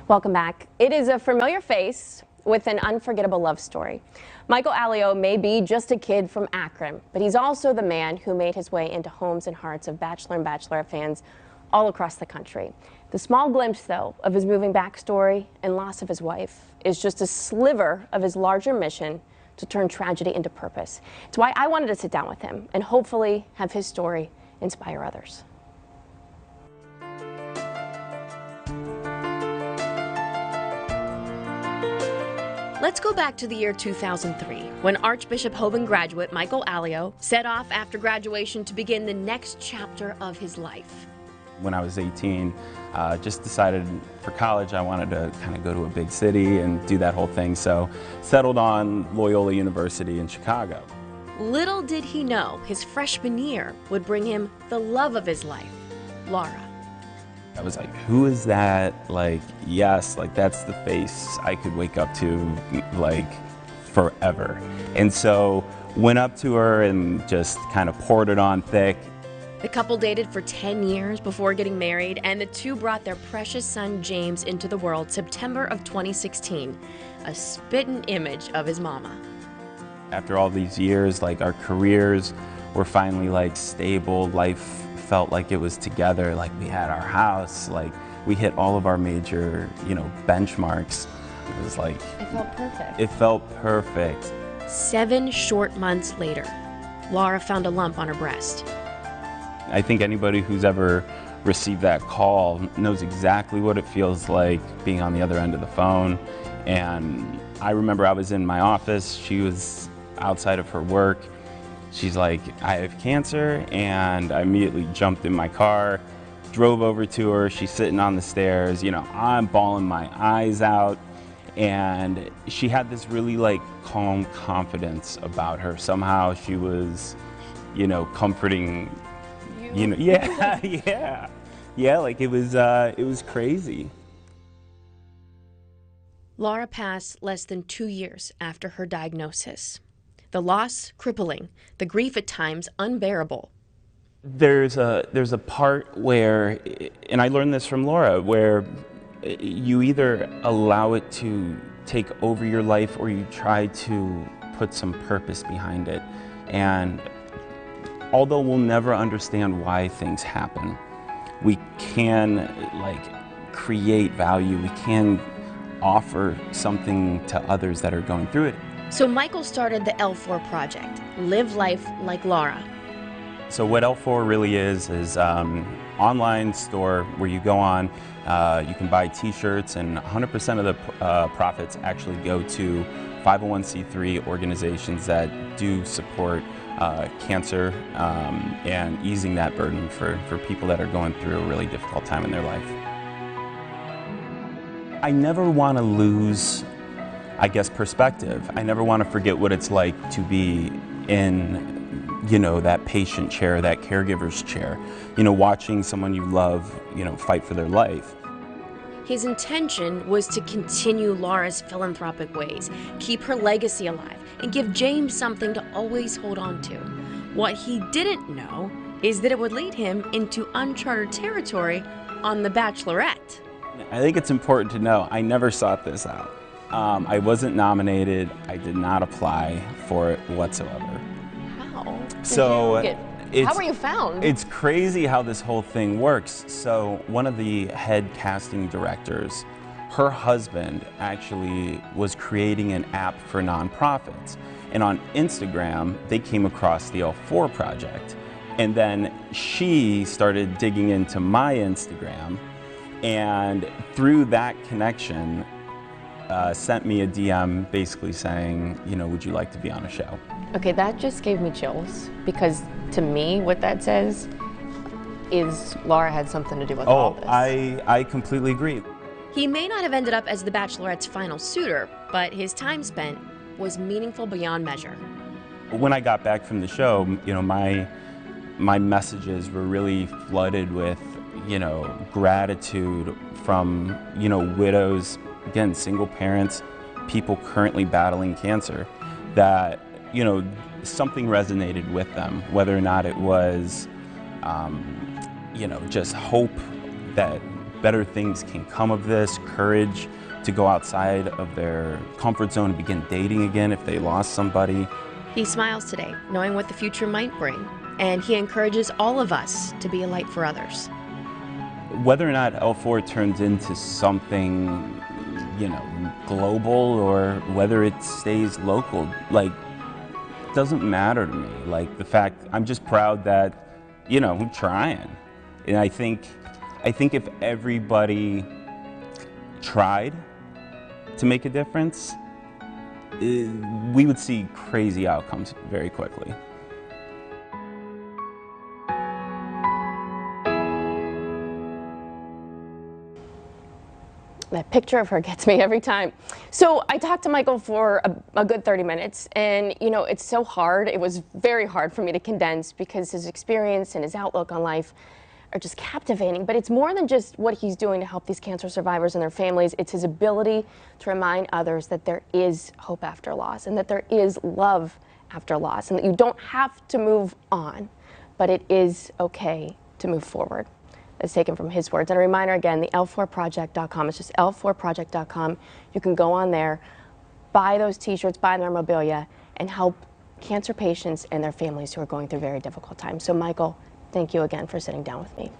Welcome back. It is a familiar face with an unforgettable love story. Michael Allio may be just a kid from Akron, but he's also the man who made his way into homes and hearts of Bachelor and Bachelorette fans all across the country. The small glimpse, though, of his moving backstory and loss of his wife is just a sliver of his larger mission to turn tragedy into purpose. It's why I wanted to sit down with him and hopefully have his story inspire others. Let's go back to the year 2003, when Archbishop Hoban graduate Michael Allio set off after graduation to begin the next chapter of his life. When I was 18, just decided for college I wanted to kind of go to a big city and do that whole thing, so settled on Loyola University in Chicago. Little did he know his freshman year would bring him the love of his life, Laura. I was like, who is that? Like, yes, like that's the face I could wake up to, like, forever. And so went up to her and just kind of poured it on thick. The couple dated for 10 years before getting married, and the two brought their precious son James into the world September of 2016, a spitting image of his mama. After all these years, like, our careers were finally like stable, life felt like it was together, like we had our house, like we hit all of our major, benchmarks. It was like, It felt perfect. It felt perfect. 7 short months later, Laura found a lump on her breast. I think anybody who's ever received that call knows exactly what it feels like being on the other end of the phone. And I remember I was in my office, she was outside of her work. She's like, I have cancer, and I immediately jumped in my car, drove over to her. She's sitting on the stairs, I'm bawling my eyes out, and she had this really like calm confidence about her. Somehow she was, comforting, yeah, like it was crazy. Laura passed less than 2 years after her diagnosis. The loss crippling, the grief at times unbearable. There's a part where, and I learned this from Laura, where you either allow it to take over your life or you try to put some purpose behind it. And although we'll never understand why things happen, we can create value, we can offer something to others that are going through it. So Michael started the L4 project, Live Life Like Laura. So what L4 really is online store where you go on, you can buy t-shirts, and 100% of the profits actually go to 501c3 organizations that do support cancer and easing that burden for people that are going through a really difficult time in their life. I never want to lose, perspective. I never want to forget what it's like to be in, that patient chair, that caregiver's chair, watching someone you love, fight for their life. His intention was to continue Laura's philanthropic ways, keep her legacy alive, and give James something to always hold on to. What he didn't know is that it would lead him into uncharted territory on The Bachelorette. I think it's important to know I never sought this out. I wasn't nominated. I did not apply for it whatsoever. How? How were you found? It's crazy how this whole thing works. So one of the head casting directors, her husband actually was creating an app for nonprofits. And on Instagram, they came across the L4 project. And then she started digging into my Instagram. And through that connection, sent me a DM basically saying, would you like to be on a show? Okay, that just gave me chills, because to me, what that says is Laura had something to do with all this. I completely agree. He may not have ended up as The Bachelorette's final suitor, but his time spent was meaningful beyond measure. When I got back from the show, my messages were really flooded with, gratitude from, widows, again, single parents, people currently battling cancer, that, something resonated with them, whether or not it was, just hope that better things can come of this, courage to go outside of their comfort zone and begin dating again if they lost somebody. He smiles today, knowing what the future might bring, and he encourages all of us to be a light for others. Whether or not L4 turns into something, global, or whether it stays local, doesn't matter to me. The fact, I'm just proud that, I'm trying. And I think if everybody tried to make a difference, we would see crazy outcomes very quickly. That picture of her gets me every time. So I talked to Michael for a good 30 minutes, and it's so hard. It was very hard for me to condense because his experience and his outlook on life are just captivating. But it's more than just what he's doing to help these cancer survivors and their families. It's his ability to remind others that there is hope after loss, and that there is love after loss, and that you don't have to move on, but it is okay to move forward. That's taken from his words. And a reminder again, the L4project.com. It's just L4project.com. You can go on there, buy those t-shirts, buy their memorabilia, and help cancer patients and their families who are going through very difficult times. So Michael, thank you again for sitting down with me.